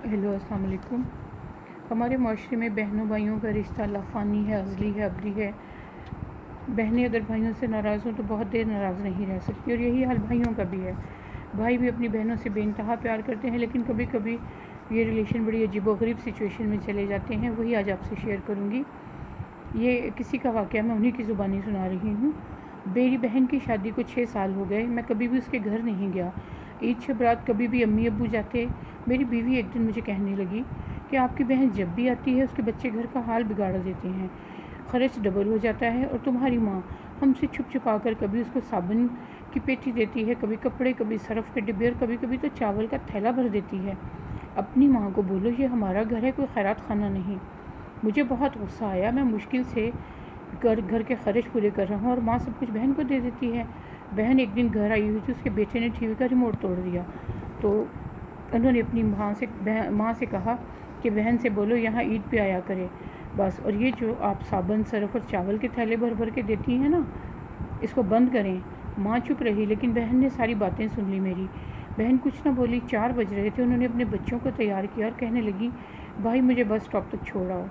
Hello अस्सलाम वालेकुम। हमारे माशरे में बहनों भाइयों का रिश्ता लाफानी है, अज़ली है, अबली है। बहनें अगर भाइयों से नाराज़ हों तो बहुत देर नाराज़ नहीं रह सकती, और यही हाल भाइयों का भी है। भाई भी अपनी बहनों से बेइंतहा प्यार करते हैं, लेकिन कभी कभी ये रिलेशन बड़ी अजीबोगरीब सिचुएशन में चले जाते हैं। वही आज आपसे शेयर करूँगी। ये किसी का वाक़या मैं उन्हीं की ज़ुबानी सुना रही हूँ। मेरी बहन की शादी को 6 साल हो गए। मैं कभी भी उसके घर नहीं गया। ईद शब रात कभी भी अम्मी अब्बू जाते। मेरी बीवी एक दिन मुझे कहने लगी कि आपकी बहन जब भी आती है उसके बच्चे घर का हाल बिगाड़ देते हैं, खर्च डबल हो जाता है, और तुम्हारी माँ हमसे छुप छुपा कर कभी उसको साबुन की पेटी देती है, कभी कपड़े, कभी सरफ़ के डिब्बे, और कभी कभी तो चावल का थैला भर देती है। अपनी माँ को बोलो ये हमारा घर है, कोई खैरात खाना नहीं। मुझे बहुत गुस्सा आया। मैं मुश्किल से घर के खर्च पूरे कर रहा हूँ और माँ सब कुछ बहन को दे देती है। बहन एक दिन घर आई हुई थी, उसके बेटे ने टीवी का रिमोट तोड़ दिया, तो उन्होंने अपनी माँ से कहा कि बहन से बोलो यहाँ ईद पे आया करे बस, और ये जो आप साबुन, सरफ़ और चावल के थैले भर भर के देती हैं ना, इसको बंद करें। माँ चुप रही, लेकिन बहन ने सारी बातें सुन ली मेरी। बहन कुछ ना बोली। 4 बज रहे थे। उन्होंने अपने बच्चों को तैयार किया और कहने लगी, भाई मुझे बस स्टॉप तक छोड़ आओ।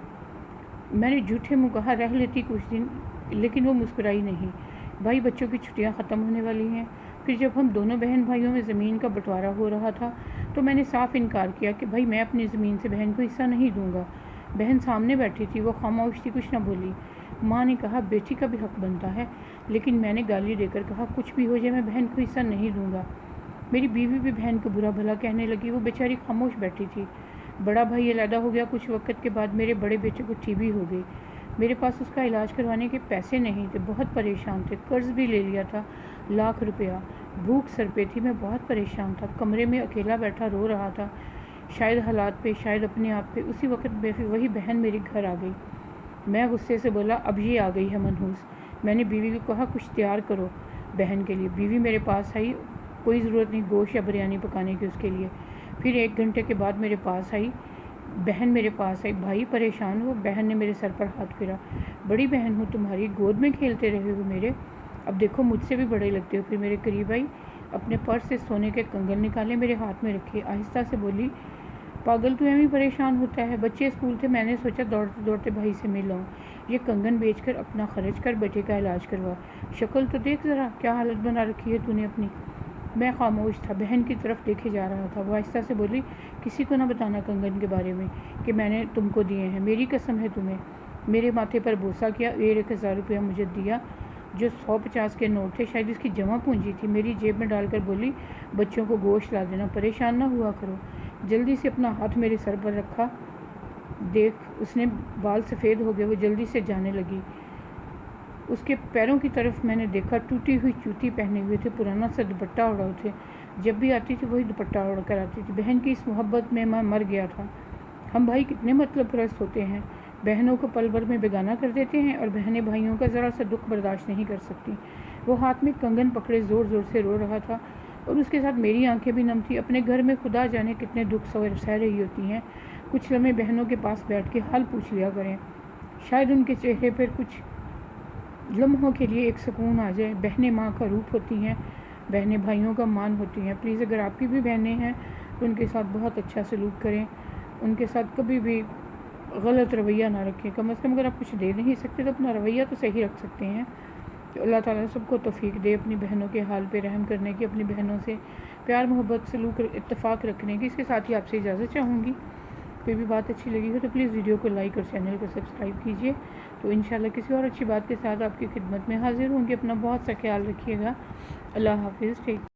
मैंने झूठे मुँह कहा रह लेती कुछ दिन, लेकिन वो मुस्कुराई नहीं। भाई बच्चों की छुट्टियां ख़त्म होने वाली हैं। फिर जब हम दोनों बहन भाइयों में ज़मीन का बंटवारा हो रहा था, तो मैंने साफ इनकार किया कि भाई मैं अपनी ज़मीन से बहन को हिस्सा नहीं दूंगा। बहन सामने बैठी थी, वो खामोश थी, कुछ ना बोली। माँ ने कहा बेटी का भी हक बनता है, लेकिन मैंने गाली देकर कहा कुछ भी हो जाए मैं बहन को हिस्सा नहीं दूंगा। मेरी बीवी भी बहन को बुरा भला कहने लगी। वो बेचारी खामोश बैठी थी। बड़ा भाई अलहदा हो गया। कुछ वक्त के बाद मेरे बड़े बेटे को टीबी हो गई। मेरे पास उसका इलाज करवाने के पैसे नहीं थे। बहुत परेशान थे। कर्ज़ भी ले लिया था, लाख रुपया। भूख सर पे थी। मैं बहुत परेशान था। कमरे में अकेला बैठा रो रहा था, शायद हालात पे, शायद अपने आप पे। उसी वक्त वही बहन मेरे घर आ गई। मैं गुस्से से बोला अब ये आ गई है मनहूस। मैंने बीवी को कहा कुछ तैयार करो बहन के लिए। बीवी मेरे पास आई। कोई ज़रूरत नहीं गोश्त या बिरयानी पकाने की उसके लिए। फिर 1 घंटे के बाद मेरे पास आई बहन। मेरे पास आई, भाई परेशान हो। बहन ने मेरे सर पर हाथ फिरा। बड़ी बहन हूँ तुम्हारी, गोद में खेलते रहे हो मेरे, अब देखो मुझसे भी बड़े लगते हो। फिर मेरे करीब आई, अपने पर्स से सोने के कंगन निकाले, मेरे हाथ में रखे, आहिस्ता से बोली पागल तू एवं परेशान होता है। बच्चे स्कूल थे, मैंने सोचा दौड़ते दौड़ते भाई से मिल आऊँ। ये कंगन बेचकर अपना खर्च कर, बेटे का इलाज करवा। शक्ल तो देख ज़रा, क्या हालत बना रखी है तूने अपनी। मैं खामोश था, बहन की तरफ देखे जा रहा था। वो आहिस्ता से बोली किसी को ना बताना कंगन के बारे में कि मैंने तुमको दिए हैं, मेरी कसम है तुम्हें। मेरे माथे पर बोसा किया। 1,000 रुपया मुझे दिया, जो 150 के नोट थे, शायद इसकी जमा पूंजी थी। मेरी जेब में डालकर बोली बच्चों को गोश्त ला देना, परेशान ना हुआ करो। जल्दी से अपना हाथ मेरे सर पर रखा। देख उसने बाल सफ़ेद हो गए। वो जल्दी से जाने लगी। उसके पैरों की तरफ मैंने देखा, टूटी हुई जूती पहने हुए थे, पुराना सा दुपट्टा ओढ़ा थे। जब भी आती थी वही दुपट्टा ओढ़ कर आती थी। बहन की इस मोहब्बत में मैं मर गया था। हम भाई कितने मतलब परस्त होते हैं, बहनों को पल भर में बेगाना कर देते हैं, और बहनें भाइयों का ज़रा सा दुख बर्दाश्त नहीं कर सकती। वो हाथ में कंगन पकड़े ज़ोर ज़ोर से रो रहा था, और उसके साथ मेरी आंखें भी नम थी। अपने घर में खुदा जाने कितने दुख सह रही होती हैं। कुछ लम्हे बहनों के पास बैठ के हाल पूछ लिया करें, शायद उनके चेहरे पर कुछ लम्हों के लिए एक सुकून आ जाए। बहनें माँ का रूप होती हैं, बहनें भाइयों का मान होती हैं। प्लीज़ अगर आपकी भी बहनें हैं तो उनके साथ बहुत अच्छा सलूक करें, उनके साथ कभी भी गलत रवैया ना रखें। कम अज़ कम अगर आप कुछ दे नहीं सकते तो अपना रवैया तो सही रख सकते हैं। तो अल्लाह ताला सबको तौफीक दे अपनी बहनों के हाल पे रहम करने की, अपनी बहनों से प्यार मोहब्बत सलूक इत्तेफाक रखने की। इसके साथ ही आपसे इजाज़त चाहूँगी। कोई भी बात अच्छी लगी हो तो प्लीज़ वीडियो को लाइक और चैनल को सब्सक्राइब कीजिए। तो इंशाल्लाह किसी और अच्छी बात के साथ आपकी खिदमत में हाजिर होंगी। अपना बहुत सा ख्याल रखिएगा। अल्लाह हाफिज़।